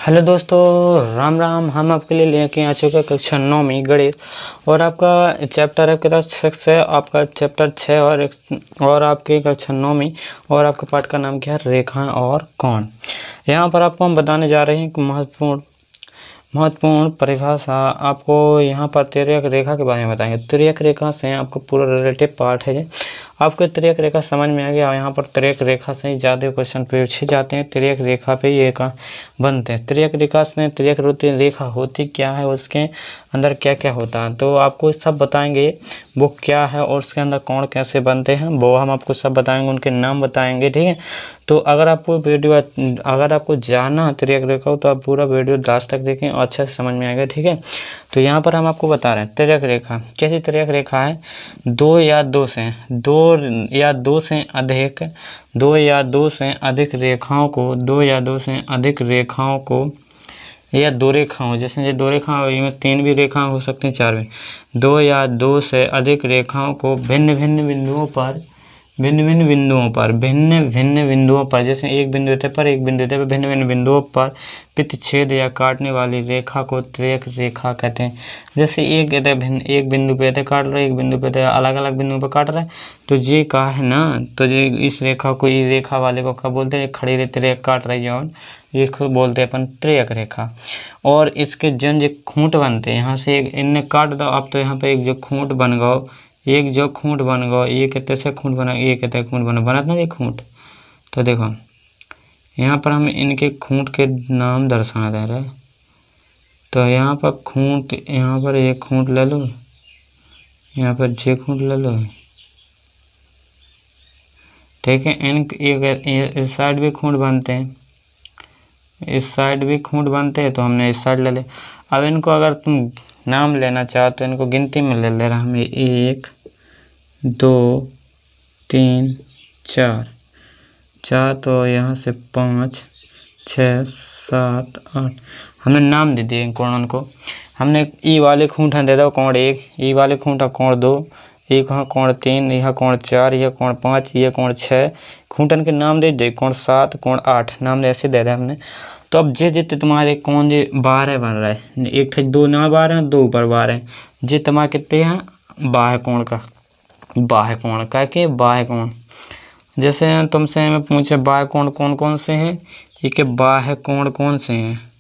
Hello दोस्तों, राम राम। हम आपके लिए लेके आ चुके हैं कक्षा 9वीं गणित और आपका चैप्टर है क्लास 6 है, आपका चैप्टर 6 और आपकी कक्षा 9वीं और आपके पाठ का नाम क्या है, रेखाएं और कोण। यहाँ पर आपको हम बताने जा रहे हैं कि महत्वपूर्ण परिभाषा। आपको यहाँ पर तिर्यक रेखा के बारे में बताएंगे। तिर्यक रेखा से आपको पूरा रिलेटिव पार्ट है। आपको तिर्यक रेखा समझ में आ गया। यहाँ पर तिर्यक रेखा से ही ज़्यादा क्वेश्चन पूछे जाते हैं। तिर्यक रेखा पे ये का बनते हैं। तिर्यक रेखा से तिर्यक रेखा होती क्या है, उसके अंदर क्या क्या होता है, तो आपको सब बताएंगे वो क्या है और उसके अंदर कोण कैसे बनते हैं वो हम आपको सब बताएंगे, उनके नाम बताएंगे। ठीक है, तो अगर आपको जानना तिर्यक रेखा हो तो आप पूरा वीडियो लास्ट तक देखें और अच्छे से समझ में आएगा। ठीक है, तो यहाँ पर हम आपको बता रहे हैं तिर्यक रेखा कैसी तिर्यक रेखा है। दो या दो से अधिक रेखाओं को या दो रेखाओं, जैसे ये दो रेखा में 3 भी रेखा हो सकती हैं, 4 भी। दो या दो से अधिक रेखाओं को भिन्न भिन्न बिंदुओं पर जैसे एक बिंदु पर भिन्न भिन्न बिंदुओं पर प्रतिच्छेद या काटने वाली रेखा को तिर्यक रेखा कहते हैं। जैसे एक बिंदु पे काट रहे, एक बिंदु पे अलग अलग बिंदुओं पर काट रहे, तो ये का है ना, तो ये इस रेखा को, इस रेखा वाले को क्या बोलते हैं, खड़ी तिर्यक काट रही है और इसको बोलते हैं अपन तिर्यक रेखा। और इसके जो खूंट बनते हैं, यहाँ से एक इनने काट दो, अब तो यहाँ पे एक जो खूंट बन गया, ये कहते से खूंट बना, ये कहते खूंट बना ना ये खूंट। तो देखो यहाँ पर हम इनके खूंट के नाम दर्शा दे रहे हैं। तो यहाँ पर खूंट, यहाँ पर एक खूंट ले लो, यहाँ पर जे खूंट ले लो। ठीक है, इस साइड भी खूंट बनते हैं, इस साइड भी खूंट बनते हैं, तो हमने इस साइड ले ले। अब इनको अगर तुम नाम लेना चाहो तो इनको गिनती में ले रहा हमें 1 2 3 4, तो यहाँ से 5 6 7 8 हमने नाम दे दिए कोण को। हमने ई वाले खूंट दे दो कोण 1, ई वाले खूंट कोण 2, एक हाँ कोण 3, यह कोण 4, यह कोण 5, यह कोण 6। खूंटन के नाम दे दे, कोण 7 कोण 8 नाम ऐसे दे दिया हमने। तो अब जितने तुम्हारे कोण 12 बन रहा है, एक थे 2 ना 12 2 ऊपर 12, जे तुम्हारे कितने हैं बाह्य कोण का। जैसे तुमसे मैं पूछे बाह्य कोण कौन कौन से हैं, ये के बाह्य कोण कौन से हैं,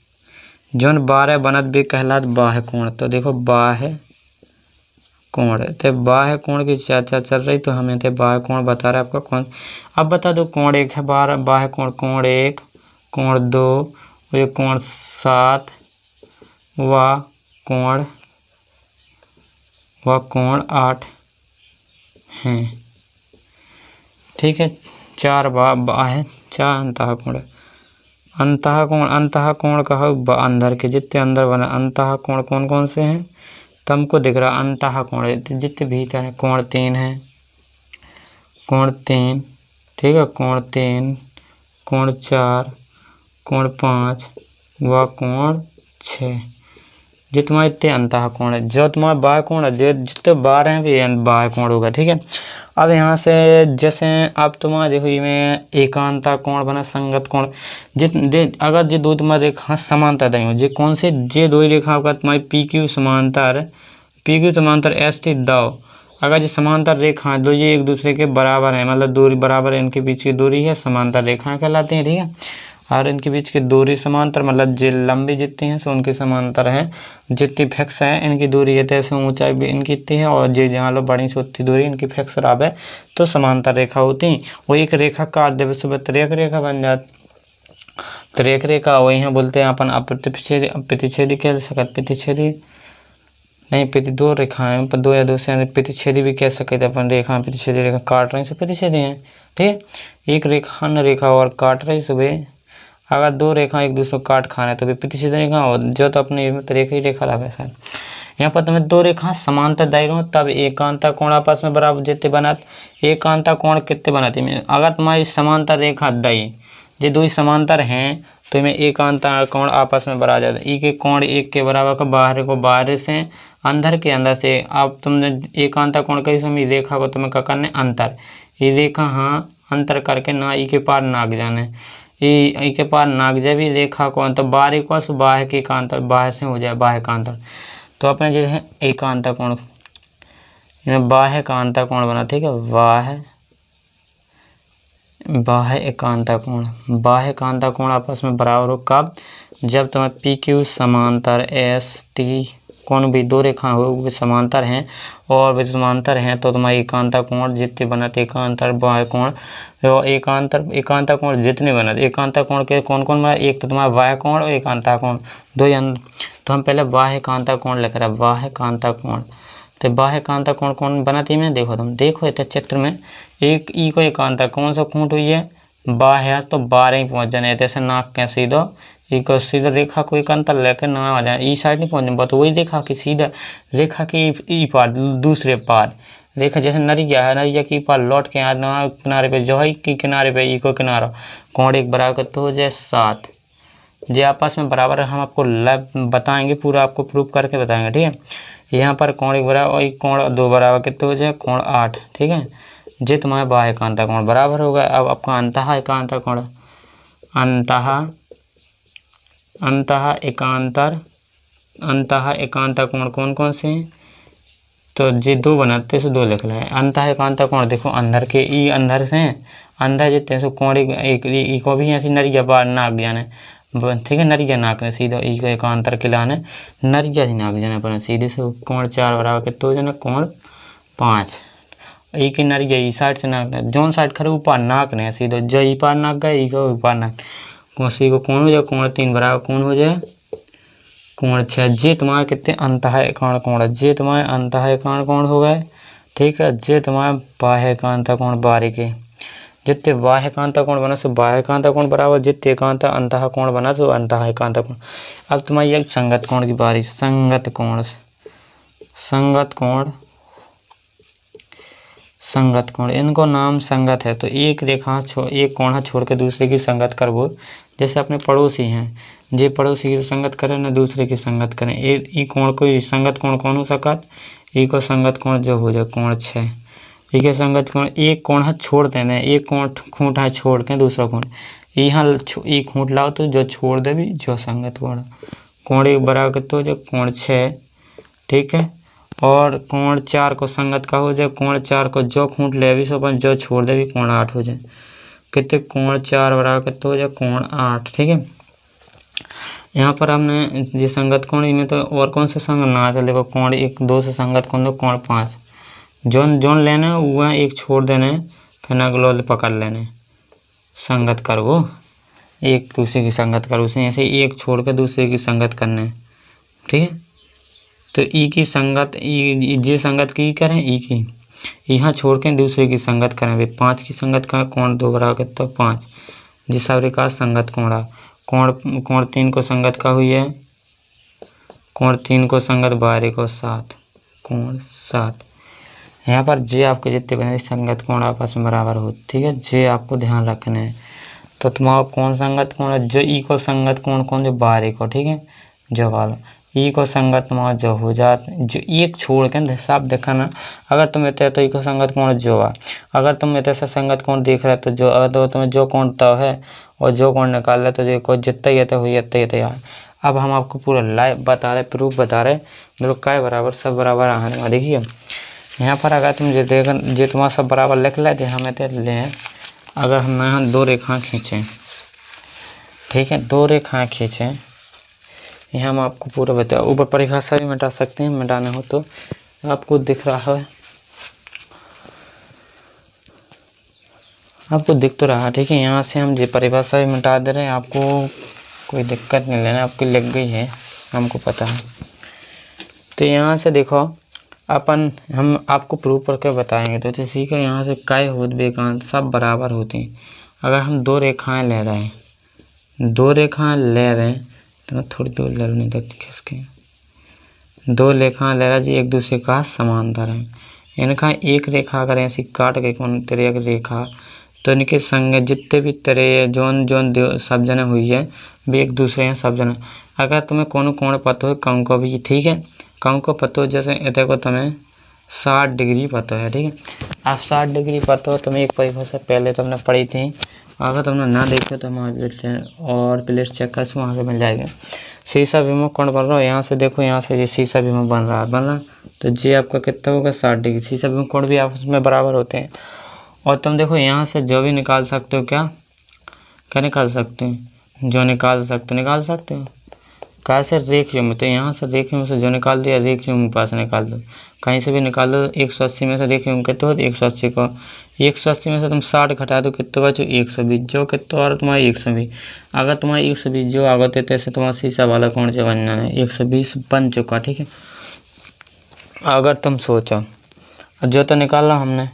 जौन 12 बनत भी कहलात बाह्य कोण। तो देखो बाह्य कोण, तो बाह्य कोण की चर्चा चल रही, तो हमें तो बाह्य कोण बता रहा है आपका कौन। अब बता दो कोण 1 है, बाह्य कोण, कोण 1 कोण 2 ये कोण 7 व कोण 8 हैं। ठीक है, 4 बाह्य 4 अंतः कोण का हो अंदर के, जितने अंदर बना अंतः कोण कौन कौन से हैं तुमको दिख रहा। अंतः कोण जितने भीतर है, कोण 3 है, कोण 3, ठीक है, कोण 3 कोण 4 कोण 5 व कोण 6, जो तुम्हारे इतने अंतः कोण है। जो तुम्हारा बाह्य कोण है, जितने 12 हैं वे बाह्य कोण होगा। ठीक है, अब यहाँ से जैसे अब तुम्हारा देखो में एकांता कोण बना, संगत कोण, अगर ये दो तुम्हारे रेखा समांतर नहीं हो, जे कौन से जे दो रेखा का तुम्हारी पी क्यू समांतर एस टी दाओ, अगर ये समांतर रेखा दो ये एक दूसरे के बराबर है, मतलब दूरी बराबर है, इनके बीच की दूरी है, समांतर रेखाएं कहलाती हैं। ठीक है, और इनके बीच की दूरी समांतर, मतलब जो लंबी जितनी है सो उनके समांतर है, जितनी फिक्स है इनकी दूरी है, तैसे ऊंचाई भी इनकी इतनी है, और जो जहाँ लो बड़ी से उतनी दूरी इनकी फिक्स रहा तो समांतर रेखा होती। वो एक रेखा काट दे सुबह तिर्यक रेखा बन जाती। तिर्यक रेखा वही है बोलते हैं अपन प्रतिच्छेदी कह सकते, प्रतिच्छेदी नहीं, दो रेखाएं पर 2 या 2 से प्रतिच्छेदी भी कह सकते अपन। रेखा प्रतिच्छेदी रेखा काट रही से प्रतिच्छेदी है। ठीक, एक रेखा अन्य रेखा और काट रही सुबह, अगर 2 रेखा एक दूसरे को काट खाना है तो वे प्रतिच्छेद रेखा हो, जो तो अपने तरीके ही रेखा लगा सर। यहाँ पर तुम्हें 2 रेखा समांतर दायरों तब एकांता कोण आपस में बराबर जितने बनात, एकांता कोण कितने बनाते हैं। अगर तुम्हारी समांतर रेखा दई ये 2 समांतर हैं तो इनमें एकांता कोण आपस में बराबर जाता है। एक एक कोण 1 के बराबर का, बाहर से अंदर के अंदर से। अब तुमने एकांता कोण कही समय रेखा को तुम्हें क्या करना है, अंतर, ये रेखा हाँ अंतर करके ना ई के पार नाग जाने, ई के पार नाग जाए भी रेखा कौन, तो बाहर को बाह्य के एकांतर, बाह्य से हो जाए बाह्य एकांतर। तो अपने जो है एकांतर कोण, बाह्य एकांतर कोण बना, ठीक है, बाह्य एकांतर कोण, बाह्य एकांतर कोण आपस में बराबर हो कब, जब तुम्हें पी क्यू समांतर एस टी कोण भी दो रेखा हो वे समांतर हैं और वे समांतर हैं तो तुम्हारे एकांतर कोण जितने बनते एकांतर बाह्य कोण, तो एकांतर कोण जितने बनते एकांतर कोण के कौन कौन बना, एक तो तुम्हारा बाह्य कोण और एकांतर कोण दो तो हम पहले बाह्य एकांतर कोण लिख रहे हैं, बाह्य एकांतर कोण। तो बाह्य एकांतर कोण कौन बनाती है, देखो तुम देखो इस चित्र में एक ई को एकांतर कौन सा खूंट हुई है, बाह्य, तो 12 ही पहुंच जाने जैसे नाक के सीधा ई को सीधा रेखा को एकांतर लेकर ना आ जाए, ई साइड नहीं पहुंचने तो वही रेखा की सीधा रेखा की ई पार दूसरे पार रेखा, जैसे नरिया है, नरिया की पार लौट के यहाँ किनारे पे जो है की किनारे पे ई को किनारा कोण एक बराबर तो हो जाए 7, जो आपस में बराबर हम आपको बताएंगे, पूरा आपको प्रूफ करके बताएंगे, ठीक है। यहाँ पर कोण एक बराबर और कोण 2 बराबर कितने हो जाए, कोण 8, ठीक है। जे तुम्हारे बाह्य एकांतर कोण बराबर होगा। अब आपका अंतः एकांतर कोण, अंतः एकांतर कोण कौन कौन से हैं, तो जे 2 बनाते से 2 लिख लें। अंतः एकांतर कोण देखो अंदर के ई अंदर से हैं, अंदर जितने से कोण एक ई को भी ऐसी नरिया बार नाक जाने, ठीक है, नरिया नाक ने सीधा ई को एकांतर के लाने नरिया ही नाक जाने पर सीधे से कोण 4 बराबर कितने हो जाने, कोण 5, ई की नरिया ई साइड से नाक जोन साइड खड़े ऊपर नाक ने सीधा जो ई पार नाक गए ई को ऊपर नाक सी को कोण हो जाए, कोण 3 बराबर कोण हो जाए, कोण 6। जे तुम्हारे कितने अंतः एकांतर कोण है, जे तुम्हारे अंतः एकांतर कोण हो गए, ठीक है। जे तुम्हारे बाह्य एकांतर कोण 12 के, जितने बाह्य एकांतर कोण बना सो बाह्य एकांतर कोण बराबर, जितने एकांतर अंतः कोण बना सो अंतः एकांतर कोण। अब तुम्हारी एक संगत कोण की बारी, संगत कोण इनको नाम संगत है, तो एक रेखा एक कोण छोड़ के दूसरे की संगत कर वो, जैसे अपने पड़ोसी हैं, जे पड़ोसी की संगत करें ना दूसरे की संगत करें, ई कोण को संगत कोण कौन हो सकत, ई को संगत कोण जो हो जाए कोण 6, ई के संगत कोण एक कोण है छोड़ देना, एक कोण खूंट है छोड़ के दूसरा कोण यहाँ ई खूंट लाओ तो जो छोड़ दे भी जो संगत कोण एक बराबर कितना हो जाए, कोण 6, ठीक है। और कोण 4 को संगत का हो जाए, कोण 4 को जो खूंट ले भी सो जो छोड़ दे भी कोण 8 हो जाए, कितने कोण 4 बराबर कितना हो जाए, कोण 8, ठीक है। यहाँ पर हमने जो संगत कोण इनमें तो और कौन सा संगत ना चले, कोण 1 2 से संगत कोण दो, कोण 5 जोन लेने वह एक छोड़ देने फिर अगलो पकड़ लेने संगत कर वो एक दूसरे की संगत कर, उसे ऐसे एक छोड़ के दूसरे की संगत करने, ठीक है। तो ई की संगत जे संगत की करें ई की यहाँ छोड़ के दूसरे की संगत करें, वे 5 की संगत का कोण 2 बराबर तो 5, जिस रेखा संगत कोण कोण 3 को संगत का हुई है, कोण 3 को संगत 12 को 7, कोण 7। यहाँ पर जे आपके जितने बने संगत कोण आपस में बराबर हो, ठीक है, जे आपको ध्यान रखने हैं। तो तुम्हारा कौन संगत कोण है, जो ई को संगत कोण कौन जो 12 को, ठीक है, जो वाला ई को संगत तुम्हारा जो हो जात जो एक छोड़ के हिसाब दिखाना, अगर तुम इतने तो ई को संगत कोण जो है, अगर तुम इतने से संगत कोण देख रहे तो जो अगर तो तुम्हें जो कोण तो है और जो कोण निकाल रहे तो जो कोई जितना ही हुई इतना ही यार। अब हम आपको पूरा लाइव बता रहे, प्रूफ बता रहे, मतलब काय बराबर सब बराबर आने वाला। देखिए यहाँ पर अगर तुम जो देख जो तुम्हारा सब बराबर लिख लेते हमें तो लें, अगर हम यहाँ 2 रेखाएं खींचें, ठीक है, 2 रेखाएं खींचें, यहाँ हम आपको पूरा बताया, ऊपर परिभाषा भी मिटा सकते हैं, मिटाना हो तो आपको दिख रहा है, आपको दिख तो रहा, ठीक है। यहाँ से हम जो परिभाषा भी मिटा दे रहे हैं, आपको कोई दिक्कत नहीं लेना, आपकी लग गई है हमको पता है। तो यहाँ से देखो अपन हम आपको प्रूफ करके बताएंगे, तो ठीक है। यहाँ से काय होत बेकांत सब बराबर होती हैं। अगर हम 2 रेखाएं ले रहे हैं, 2 रेखाएं ले रहे हैं तो थोड़ी दूर ले नहीं देखती खिसके, 2 रेखाएं ले रहा जी एक दूसरे का समांतर है, इनका एक रेखा अगर ऐसी काट के कौन तेरे एक रेखा तो इनके संग जितने भी तेरे जोन सब जने हुई है भी एक दूसरे हैं सब जने। अगर तुम्हें कौन कोण पता हो कौन को भी, ठीक है, कौन को पता हो, जैसे इतने को तुम्हें 60 डिग्री पता है, ठीक है। आप 60 डिग्री पता हो, तुम्हें एक परिभाषा पहले तुमने पढ़ी थी अगर तुमने ना देखे तो हमारे और प्लेलिस्ट चेक कर, वहाँ से मिल जाएगा। शीशा विमुख कोण बन रहा है, यहाँ से देखो, यहाँ से ये शीशा विमुख बन रहा है तो जी आपका कितना होगा 60 डिग्री। शीशा विमुख कोण भी आपस में बराबर होते हैं। और तुम देखो यहाँ से जो भी निकाल सकते हो, क्या निकाल सकते हो, जो निकाल सकते हो कैसे, रेखीय में। तो यहाँ से रेखीय में से जो निकाल दिया, रेखीय में पास निकाल दो, कहीं से भी निकाल लो। 180 में से रेखीय में कितना हो, 180 को 180 में से तुम 60 घटा दो, कितना बचो 120, जो कितना और तुम्हारा 120। अगर तुम्हारा 120 जो आगत है, तैसे तुम्हारा शीशा वाला कोण जो बनना है 120 बन चुका, ठीक है। अगर तुम सोचो जो तो निकालना हमने,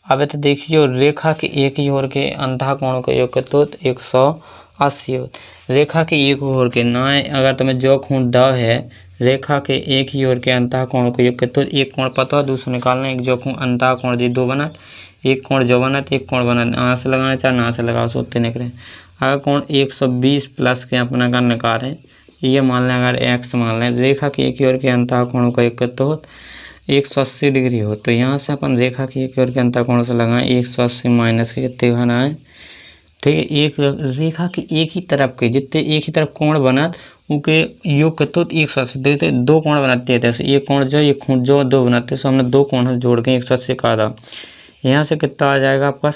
अब तो देखिए रेखा के एक ही ओर के अंतः कोण का योग कितना हो, 180 हो। रेखा के एक ओर के ना, अगर तुम्हें जो कोण द है, रेखा के एक ही ओर के अंतः कोण को योग कितना, एक कोण पता हो, दूसरा निकालना, एक जो कोण अंतः कोण जी दो बना, एक कोण जो बना, एक कोण बना, यहाँ से लगाना चाहे ना से लगाओ, सोते निकले। अगर कोण 120 प्लस के अपना का निकाल रहे, ये मान लें, अगर एक्स मान लें, रेखा के एक ही ओर के अंतः कोण का योग कितना हो, 180 डिग्री हो। तो यहाँ से अपन रेखा की एक ओर के अंतः कोण से लगाएं, 180 माइनस के कितने बनाए, ठीक है। एक रेखा की एक ही तरफ के जितने एक ही तरफ कोण बना उनके योग कितना 180 देते, दो कोण बनाते हैं, जैसे एक कोण जो ये खून जो दो बनाते हैं, सो हमने दो कोण जोड़ के 180 काट दा। यहाँ से कितना आ जाएगा आपका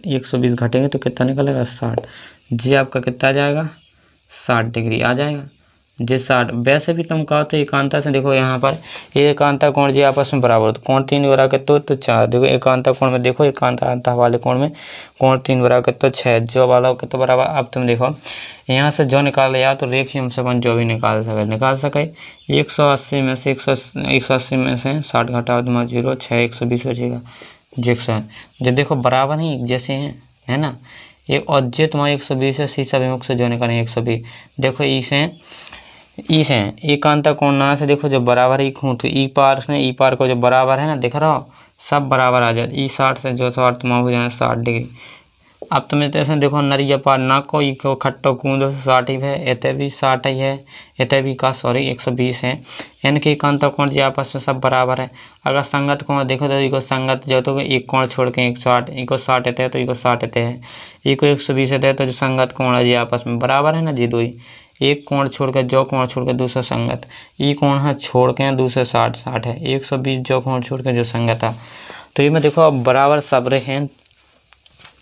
120 घटेंगे तो कितना निकलेगा 60, जी आपका कितना आ जाएगा 60 डिग्री आ जाएगा जी 60। वैसे भी तुम कहो तो एकांता से देखो, यहाँ पर ये एकांता कोण जी आपस में बराबर, तो कोण 3 बराबर कितना तो 4, देखो एकांता कोण में देखो, एकांता वाले कोण में कोण 3 बराबर कितना 6, जो वाला कितना बराबर। अब तुम देखो यहाँ से जो निकाल लिया तो रेखीय से अपन जो भी निकाल सके 180 में से 180 में से 60 घटाओ तुम्हारा 0, 6 120 बचेगा जी 100। जो देखो बराबर ही जैसे हैं, है ना। एक और जे तुम्हारा 120 है, शीशा विमुख से जो निकालें 120, देखो इसे एकांता कोण ना से देखो जो बराबर ही खूँ, तो ई पार को जो बराबर है ना, दिख रहा हो सब बराबर आ जाए। ई 60 से जो 60 तुम्हारा हो जाए 60 डिग्री। अब तुम्हें तो देखो नरिया पार ना को ई को खट्टो कूदो 60 ही है, एते भी 60 ही है, एते भी का सॉरी 120 है, यानी कि एकांता कोण जी आपस में सब बराबर है। अगर संगत कोण देखो तो इको संगत जो तो एक कोण छोड़ के 160, इको 60 है तो इको 60 है, इको 120 है तो जो संगत कोण है जी आपस में बराबर है ना जी, दो ही एक कोण छोड़ के जो कोण छोड़ के दूसरा संगत, ई कोण है छोड़ के दूसरे 60 है, 120 जो कोण छोड़ के जो संगत है। तो ये में देखो अब बराबर सब रहे हैं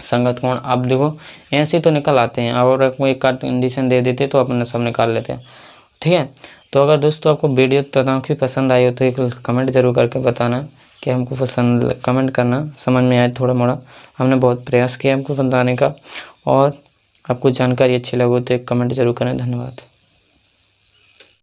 संगत कोण। अब देखो ऐसे तो निकल आते हैं, और कोई कंडीशन दे देते तो अपन सब निकाल लेते हैं, ठीक है। तो अगर दोस्तों आपको वीडियो की पसंद आई हो तो एक कमेंट जरूर करके बताना कि हमको पसंद, कमेंट करना समझ में आए थोड़ा मोड़ा, हमने बहुत प्रयास किया हमको बताने का। और आपको जानकारी अच्छी लगे तो एक कमेंट जरूर करें। धन्यवाद।